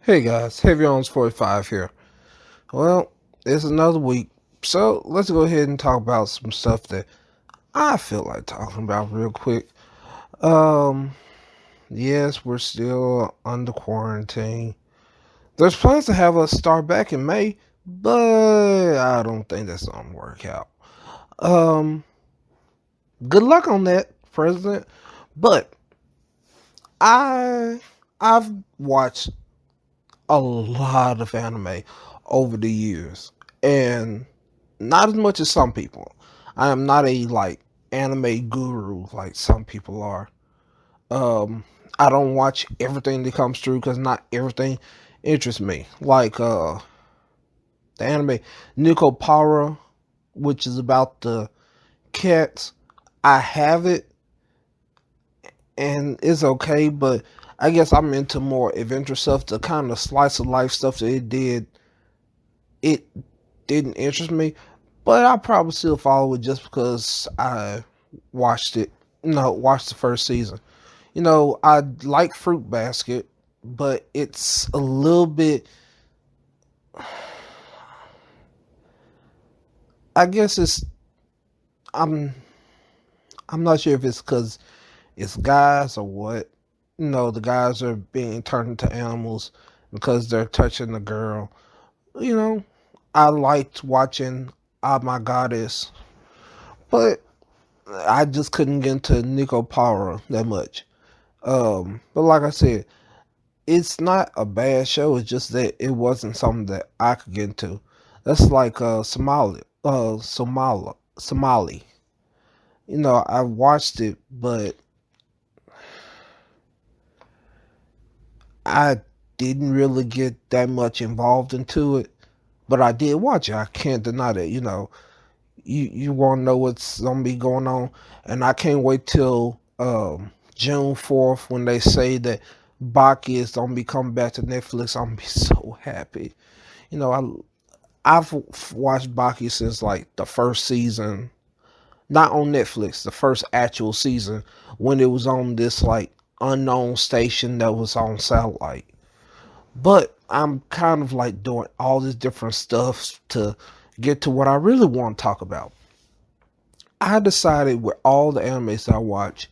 Hey guys, Heavy Owns 45 here. Well, it's another week, so let's go ahead and talk about some stuff that I feel like talking about real quick. Um, yes, we're still under quarantine. There's plans to have us start back in May, but I don't think that's gonna work out. Um, Good luck on that, President. But I I've watched a lot of anime over the years, and not as much as some people. I am not a anime guru like some people are. Um, I don't watch everything that comes through because not everything interests me. The anime Nico Para, which is about the cats. I have it and it's okay, but I guess I'm into more adventure stuff. The kind of slice of life stuff that it didn't interest me, but I probably still follow it just because I watched it. Watched the first season. I like Fruit Basket, but it's a little bit. I guess it's. I'm. I'm not sure if it's because it's guys or what. The guys are being turned into animals because they're touching the girl. You know, I liked watching Ah My Goddess, but I just couldn't get into Nico Power that much. But like I said, it's not a bad show. It's just that it wasn't something that I could get into. That's like Somali. I watched it, but I didn't really get that much involved into it. But I did watch it. I can't deny that. You want to know what's gonna be going on, and I can't wait till June 4th when they say that Baki is gonna be coming back to Netflix. I'm gonna be so happy. You know, I've watched Baki since like the first season, not on Netflix, the first actual season when it was on this unknown station that was on satellite. But I'm kind of like doing all this different stuff to get to what I really want to talk about. I decided with all the animes I watch,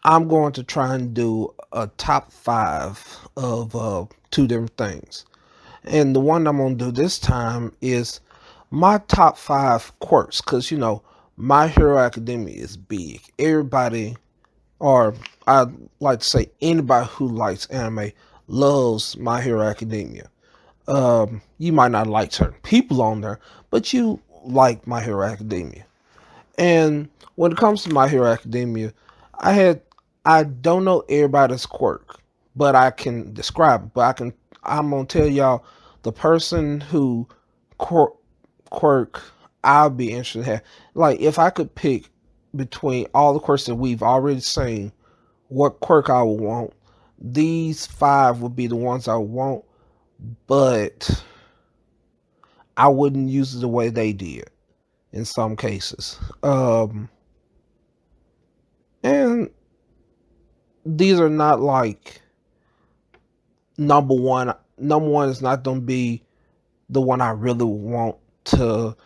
I'm going to try and do a top five of two different things. And the one I'm going to do this time is my top five quirks. Because, My Hero Academia is big. Everybody, or I'd like to say anybody who likes anime, loves My Hero Academia. You might not like certain people on there, but you like My Hero Academia. And when it comes to My Hero Academia, I had I don't know everybody's quirk, but I can describe it. I'm gonna tell y'all the person who quirk I'll be interested in have. Like if I could pick between all the quirks that we've already seen, what quirk I would want, these five would be the ones I would want, but I wouldn't use it the way they did in some cases. And these are not like number one. Number one is not going to be the one I really want to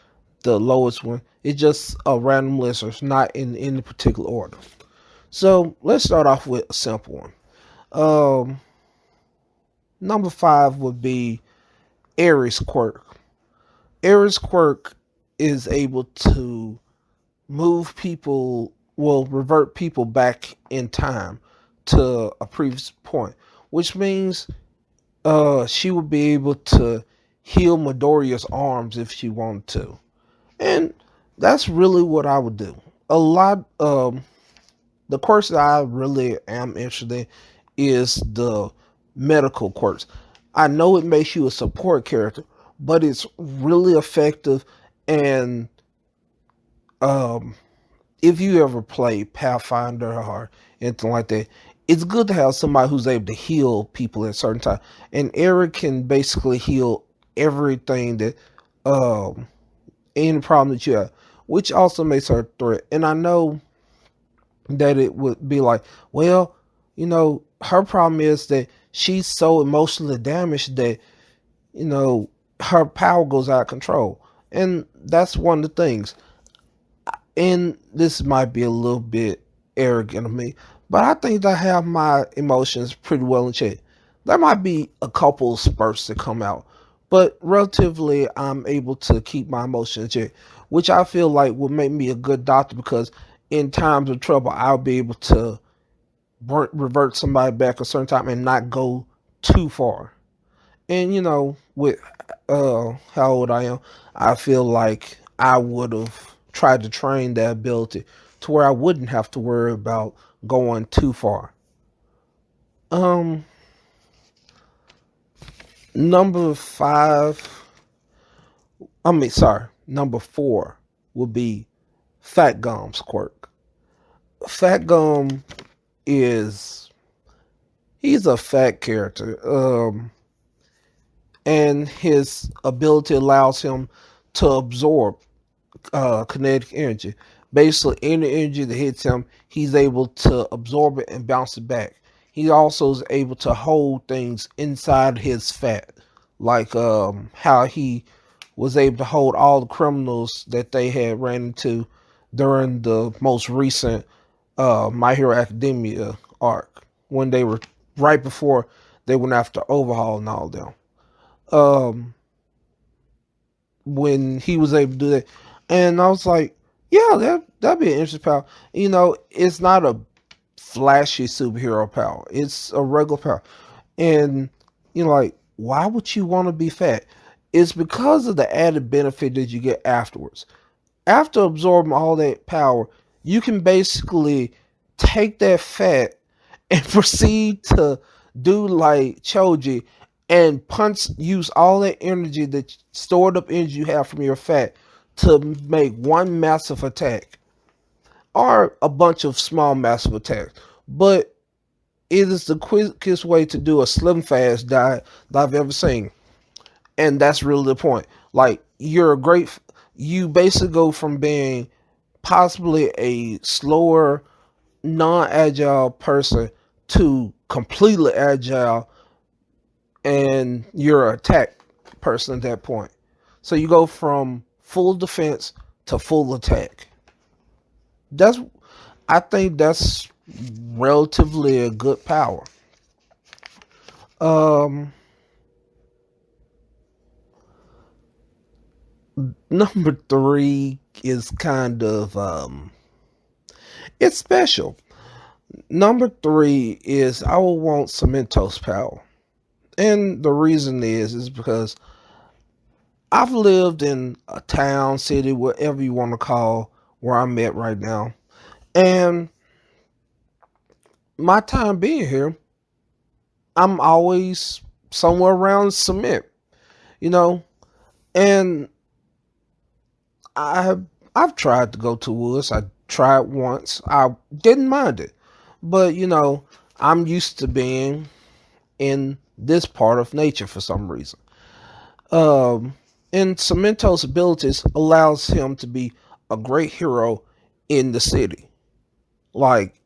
the lowest one. It's just a random list, or it's not in any particular order. So let's start off with a simple one. Um, Number five would be Aries quirk. Aries quirk is able to move people, will revert people back in time to a previous point, which means she would be able to heal Midoriya's arms if she wanted to. And that's really what I would do. A lot, the quirks that I really am interested in is the medical quirks. I know it makes you a support character, but it's really effective. And um, if you ever play Pathfinder or anything like that, it's good to have somebody who's able to heal people at certain time. And Eric can basically heal everything that any problem that you have, which also makes her a threat. And I know that it would be like, well, her problem is that she's so emotionally damaged that, you know, her power goes out of control. And that's one of the things. And this might be a little bit arrogant of me, but I think I have my emotions pretty well in check. There might be a couple of spurts that come out, but relatively, I'm able to keep my emotions in check, which I feel like would make me a good doctor because in times of trouble, I'll be able to revert somebody back a certain time and not go too far. And with how old I am, I feel like I would have tried to train that ability to where I wouldn't have to worry about going too far. Um, number five, sorry, number four would be Fat Gum's quirk. Fat Gum is he's a fat character. And his ability allows him to absorb kinetic energy. Basically, any energy that hits him, he's able to absorb it and bounce it back. He also is able to hold things inside his fat, like how he was able to hold all the criminals that they had ran into during the most recent My Hero Academia arc, when they were right before they went after Overhaul and all them. Um, when he was able to do that. And I was like, yeah, that'd be an interesting power. It's not a flashy superhero power. It's a regular power. And like, why would you want to be fat? It's because of the added benefit that you get afterwards. After absorbing all that power, you can basically take that fat and proceed to do like Choji and use all that energy, that stored up energy you have from your fat, to make one massive attack or a bunch of small massive attacks. But it is the quickest way to do a slim fast diet that I've ever seen. And that's really the point. Like, you basically go from being possibly a slower, non-agile person to completely agile, and you're an attack person at that point. So you go from full defense to full attack. That's I think that's relatively a good power. Um, Number three is kind of it's special. Number three is I will want Cementos power, and the reason is because I've lived in a town, city, whatever you want to call where I'm at right now. And my time being here, I'm always somewhere around cement, you know? And I've tried to go to woods. I tried once. I didn't mind it. But, I'm used to being in this part of nature for some reason. Um, and Cemento's abilities allows him to be a great hero in the city. Like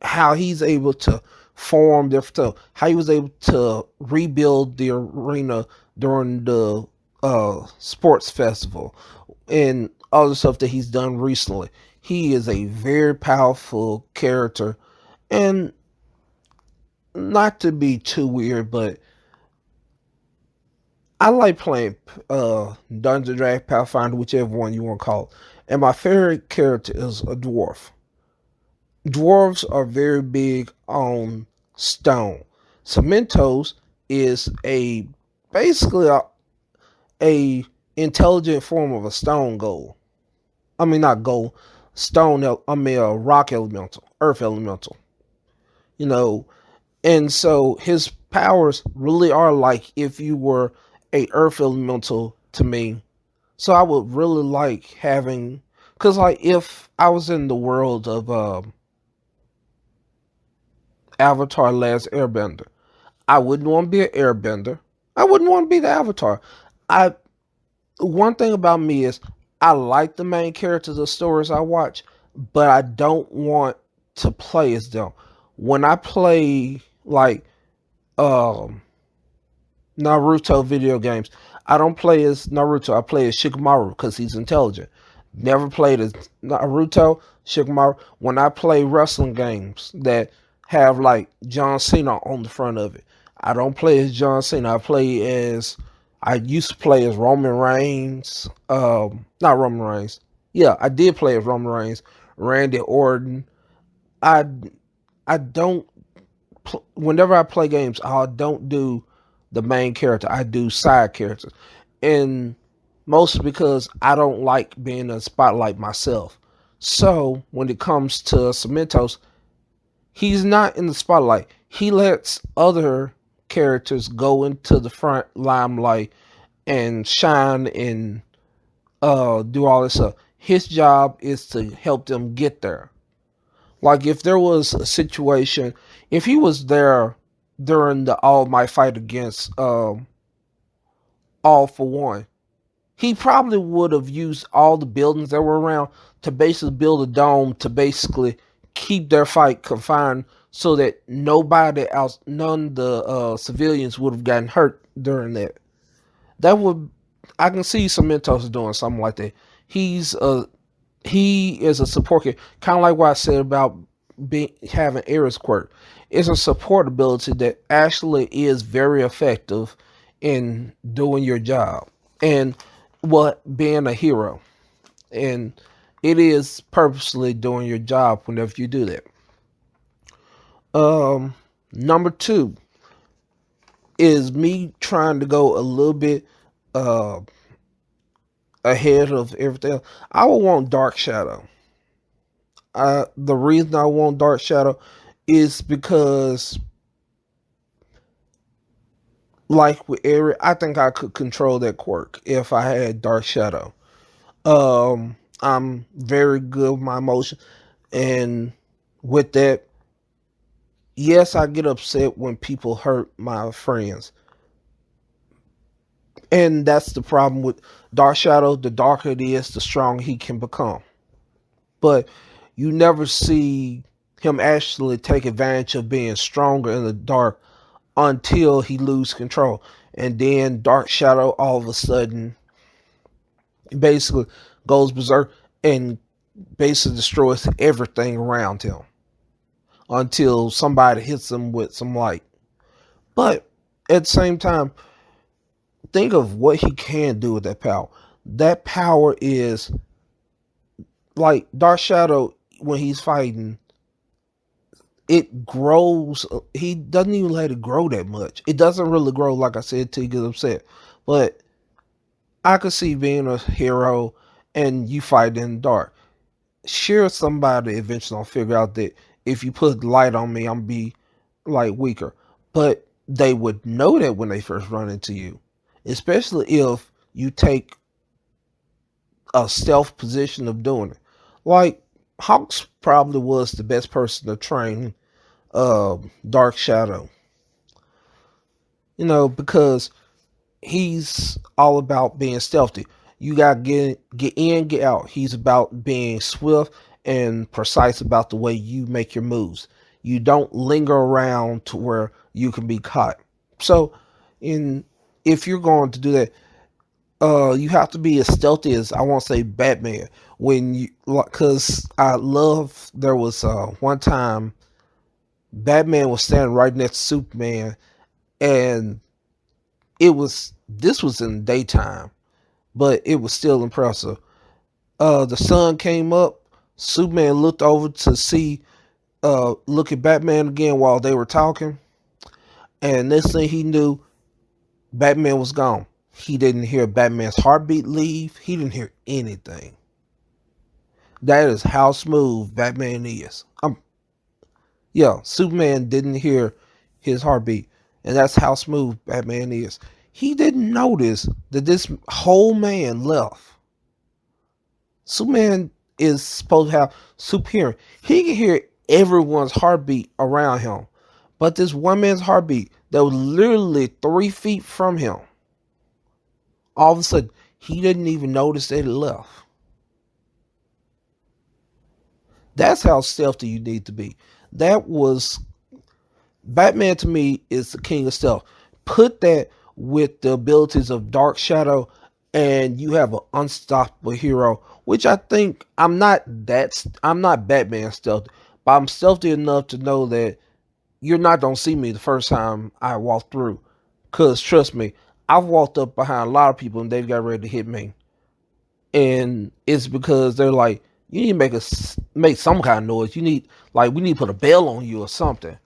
how he's able to form different stuff, how he was able to rebuild the arena during the sports festival, and other stuff that he's done recently. He is a very powerful character, and not to be too weird, but I like playing Dungeon Dragon Pathfinder, whichever one you want to call it. And my favorite character is a dwarf. Dwarves are very big on stone. Cementos is a basically a intelligent form of a stone goal. I mean, not gold, stone. I mean, a rock elemental, earth elemental. You know, and so his powers really are like if you were a earth elemental to me. So I would really like having, because like if I was in the world of Avatar: Last Airbender, I wouldn't want to be an airbender. I wouldn't want to be the Avatar. I One thing about me is I like the main characters of stories I watch, but I don't want to play as them. When I play, like, um Naruto video games. I don't play as Naruto. I play as Shikamaru because he's intelligent. Never played as Naruto, Shikamaru. When I play wrestling games that have like John Cena on the front of it, I don't play as John Cena. I used to play as Roman Reigns. Not Roman Reigns. Yeah, I did play as Roman Reigns, Randy Orton. I I don't whenever I play games, I don't do the main character. I do side characters, and mostly because I don't like being in the spotlight myself. So when it comes to Cementos, he's not in the spotlight. He lets other characters go into the front limelight and shine and do all this stuff. His job is to help them get there. Like if there was a situation, if he was there during the All Might fight against All for One, he probably would have used all the buildings that were around to basically build a dome to basically keep their fight confined so that nobody else, none of the civilians would have gotten hurt during that. That would, I can see Cementos doing something like that. He is a support kid, kind of like what I said about having Ares quirk. It's a support ability that actually is very effective in doing your job and what being a hero. And it is purposely doing your job whenever you do that. Number two is me trying to go a little bit uh, ahead of everything else. I would want Dark Shadow. The reason I want Dark Shadow is because, like with Eric, I think I could control that quirk if I had Dark Shadow. I'm very good with my emotion, and with that, yes, I get upset when people hurt my friends, and that's the problem with Dark Shadow. The darker it is, the stronger he can become. But you never see him actually take advantage of being stronger in the dark until he loses control. And then Dark Shadow all of a sudden basically goes berserk and basically destroys everything around him until somebody hits him with some light. But at the same time, think of what he can do with that power. That power is like Dark Shadow when he's fighting, it grows. He doesn't even let it grow that much. It doesn't really grow, like I said, till he gets upset. But I could see being a hero and you fight in the dark. Sure, somebody eventually will figure out that if you put light on me, I'm gonna be like weaker. But they would know that when they first run into you, especially if you take a stealth position of doing it. Like Hawks probably was the best person to train Dark Shadow. Because he's all about being stealthy. You got to get in, get out. He's about being swift and precise about the way you make your moves. You don't linger around to where you can be caught. So, in if you're going to do that, you have to be as stealthy as I won't say Batman. Because I love there was one time Batman was standing right next to Superman, and this was in the daytime, but it was still impressive. The sun came up. Superman looked over to see, look at Batman again while they were talking, and next thing he knew, Batman was gone. He didn't hear Batman's heartbeat leave. He didn't hear anything. That is how smooth Batman is. Yeah, Superman didn't hear his heartbeat, and that's how smooth Batman is. He didn't notice that this whole man left. Superman is supposed to have super. He can hear everyone's heartbeat around him, but this one man's heartbeat that was literally 3 feet from him, all of a sudden he didn't even notice that it left. That's how stealthy you need to be. That was Batman to me is the king of stealth. Put that with the abilities of Dark Shadow, and you have an unstoppable hero. Which I think I'm not Batman stealth, but I'm stealthy enough to know that you're not gonna see me the first time I walk through. Cause trust me, I've walked up behind a lot of people and they've got ready to hit me, and it's because they're like, you need to make some kind of noise. You need like we need to put a bell on you or something.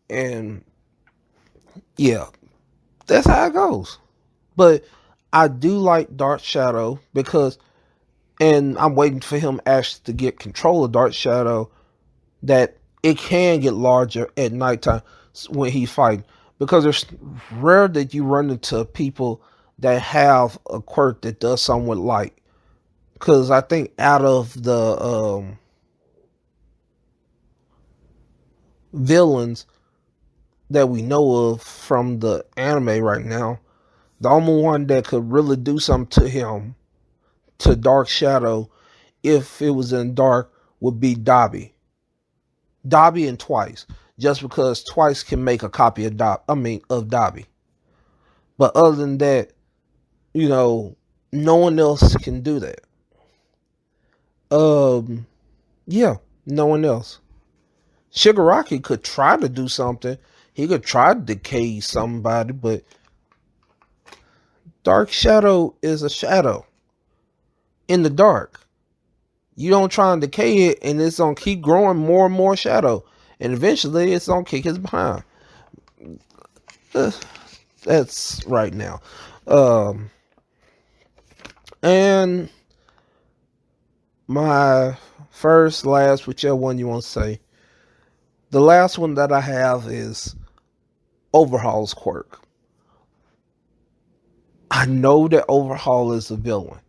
And yeah, that's how it goes. But I do like Dark Shadow because, and I'm waiting for him actually to get control of Dark Shadow, that it can get larger at nighttime when he's fighting. Because it's rare that you run into people that have a quirk that does something with light. Because I think out of the villains that we know of from the anime right now, the only one that could really do something to him, to Dark Shadow, if it was in Dark, would be Dobby. Dobby and Twice. Just because Twice can make a copy of Dobby. But other than that, you know, no one else can do that. Um, yeah, no one else. Shigaraki could try to do something. He could try to decay somebody, but Dark Shadow is a shadow in the dark. You don't try and decay it, and it's gonna keep growing more and more shadow, and eventually it's gonna kick his behind. That's right now. Um, and my first, last, whichever one you want to say. The last one that I have is Overhaul's quirk. I know that Overhaul is a villain,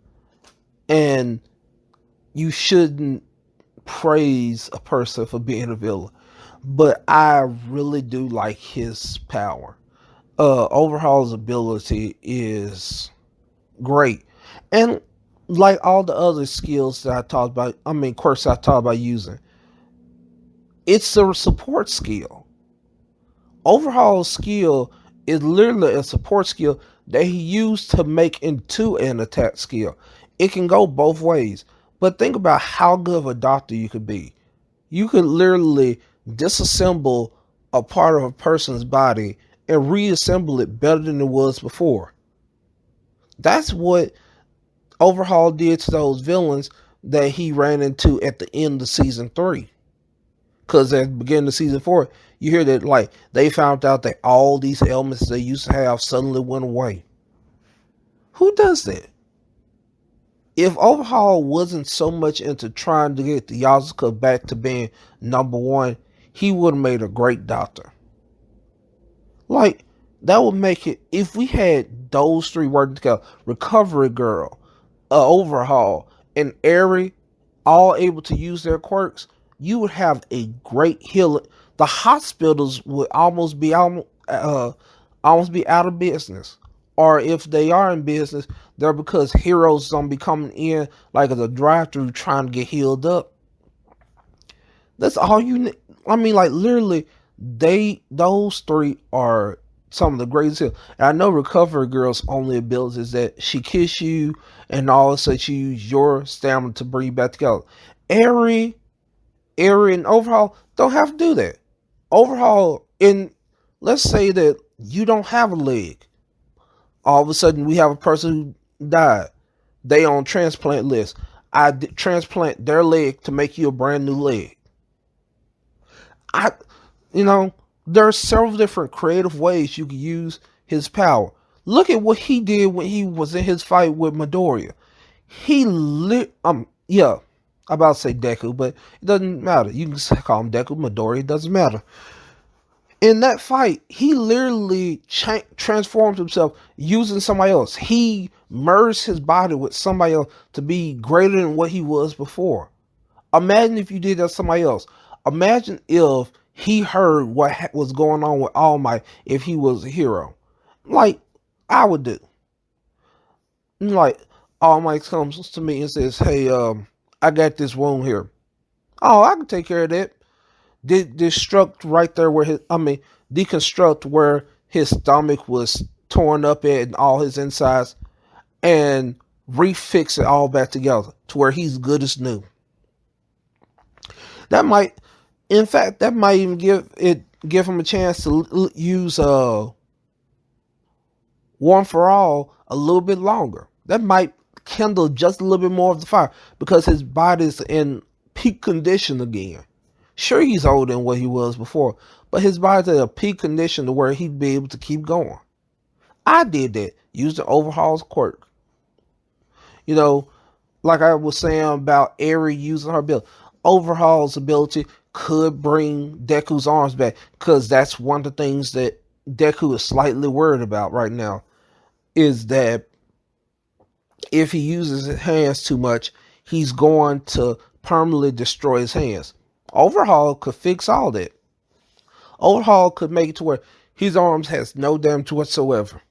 and you shouldn't praise a person for being a villain, but I really do like his power. Overhaul's ability is great, and like all the other skills that I talked about, quirks I talked about using, it's a support skill. Overhaul's skill is literally a support skill that he used to make into an attack skill. It can go both ways. But think about how good of a doctor you could be. You could literally disassemble a part of a person's body and reassemble it better than it was before. That's what Overhaul did to those villains that he ran into at the end of season 3. Because at the beginning of season 4, you hear that like they found out that all these ailments they used to have suddenly went away. Who does that? If Overhaul wasn't so much into trying to get the Yazuka back to being number one, he would have made a great doctor. Like, that would make it, if we had those three working together, Recovery Girl, Overhaul, and Airy, all able to use their quirks, you would have a great healer. The hospitals would almost be out of business. Or if they are in business, they're because heroes gonna be coming in like as a drive-through trying to get healed up. That's all you need. I mean, like literally, those three are some of the greatest healers. And I know Recovery Girl's only ability is that she kiss you and all of a sudden she use your stamina to bring you back together. Airy, and Overhaul don't have to do that. Overhaul, in let's say that you don't have a leg. All of a sudden, we have a person who died. They on transplant list. Transplant their leg to make you a brand new leg. I, you know, there are several different creative ways you can use his power. Look at what he did when he was in his fight with Midoriya. He yeah, I'm about to say Deku, but it doesn't matter. You can call him Deku, Midoriya, it doesn't matter. In that fight, he literally transformed himself using somebody else. He merged his body with somebody else to be greater than what he was before. Imagine if you did that to somebody else. Imagine if he heard what was going on with All Might if he was a hero. Like, I would do. Like, All Might comes to me and says, hey, I got this wound here. Oh, I can take care of that. destruct right there where deconstruct where his stomach was torn up at and all his insides, and refix it all back together to where he's good as new. That might, in fact, that might even give him a chance to use One for All a little bit longer. That might kindle just a little bit more of the fire because his body's in peak condition again. Sure, he's older than what he was before, but his body's at a peak condition to where he'd be able to keep going. I did that. Used the overhauls quirk. You know, like I was saying about Eri using her ability. Overhaul's ability could bring Deku's arms back because that's one of the things that Deku is slightly worried about right now. Is that if he uses his hands too much, he's going to permanently destroy his hands. Overhaul could fix all that. Overhaul could make it to where his arms has no damage whatsoever.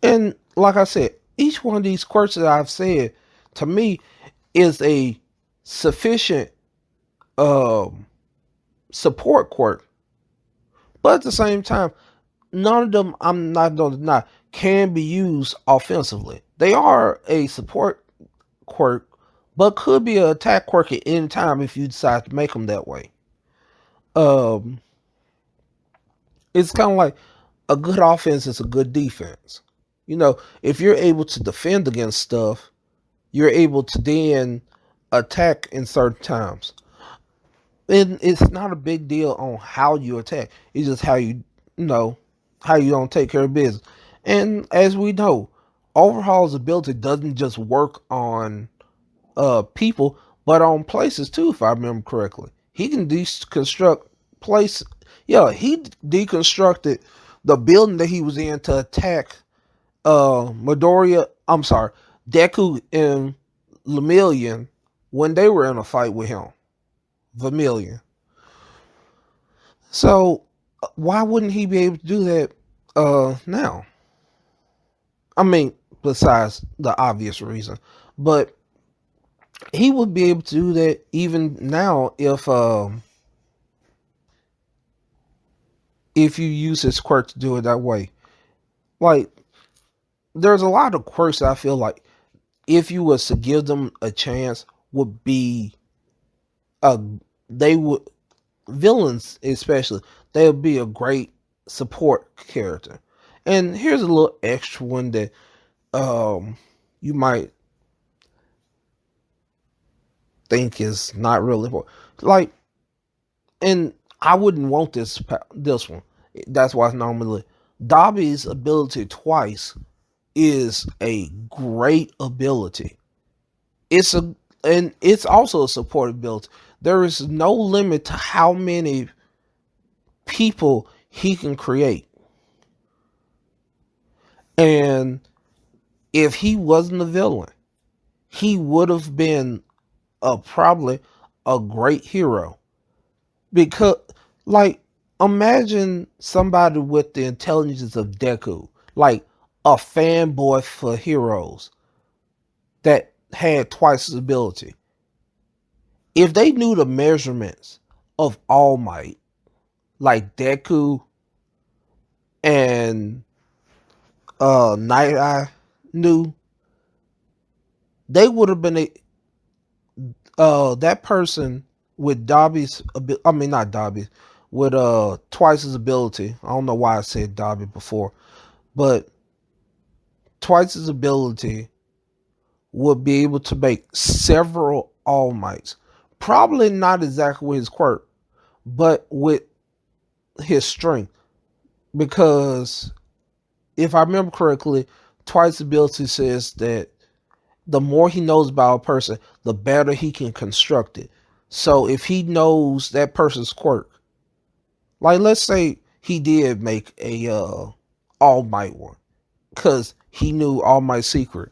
And like I said, each one of these quirks that I've said, to me, is a sufficient support quirk. But at the same time, none of them, I'm not going to deny, can be used offensively. They are a support quirk, but could be an attack quirk at any time if you decide to make them that way. It's kind of like a good offense is a good defense. You know, if you're able to defend against stuff, you're able to then attack in certain times. And it's not a big deal on how you attack. It's just how you know, how you don't take care of business. And as we know, Overhaul's ability doesn't just work on people, but on places too, if I remember correctly. He can deconstruct place. Yeah, he deconstructed the building that he was in to attack Midoriya. I'm sorry, Deku and Lemillion when they were in a fight with him. Vermilion. So why wouldn't he be able to do that now? I mean, besides the obvious reason, but he would be able to do that even now if you use his quirk to do it that way. Like, there's a lot of quirks I feel like if you was to give them a chance would be they would, villains especially, they would be a great support character. And here's a little extra one that you might think is not really important. Like, and I wouldn't want this one. That's why it's normally Dobby's ability twice is a great ability. It's a and it's also a support ability. There is no limit to how many people he can create. And if he wasn't a villain, he would have been probably a great hero. Because, like, imagine somebody with the intelligence of Deku, like a fanboy for heroes that had twice his ability. If they knew the measurements of All Might, like Deku and Night Eye knew, they would have been that person with Dobby's, I mean not Dobby, with twice his ability. I don't know why I said Dobby before, but twice his ability would be able to make several All Mights. Probably not exactly with his quirk, but with his strength. Because if I remember correctly, twice ability says that the more he knows about a person, the better he can construct it. So if he knows that person's quirk, like let's say he did make a All Might one, because he knew All Might's secret.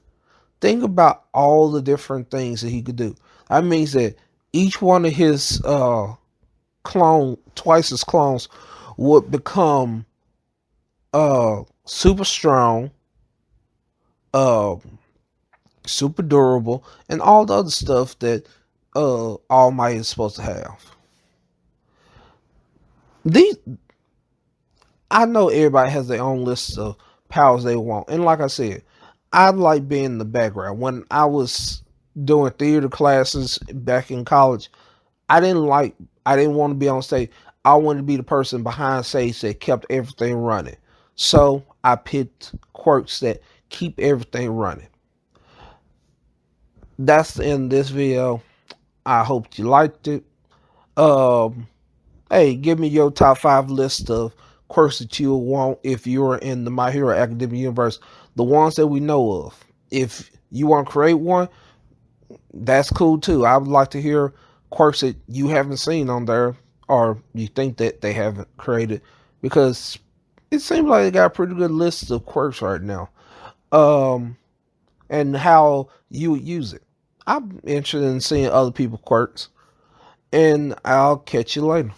Think about all the different things that he could do. That means that each one of his twice his clones would become super strong, uh super durable, and all the other stuff that All Might is supposed to have. These I know everybody has their own list of powers they want. And like I said, I like being in the background. When I was doing theater classes back in college, I didn't want to be on stage. I wanted to be the person behind stage that kept everything running. So I picked quirks that keep everything running. That's the end of this video. I hope you liked it. Um, hey, give me your top 5 list of quirks that you want if you're in the My Hero Academia universe. The ones that we know of. If you want to create one, that's cool too. I would like to hear quirks that you haven't seen on there or you think that they haven't created because it seems like they got a pretty good list of quirks right now. Um, and how you would use it. I'm interested in seeing other people's quirks, and I'll catch you later.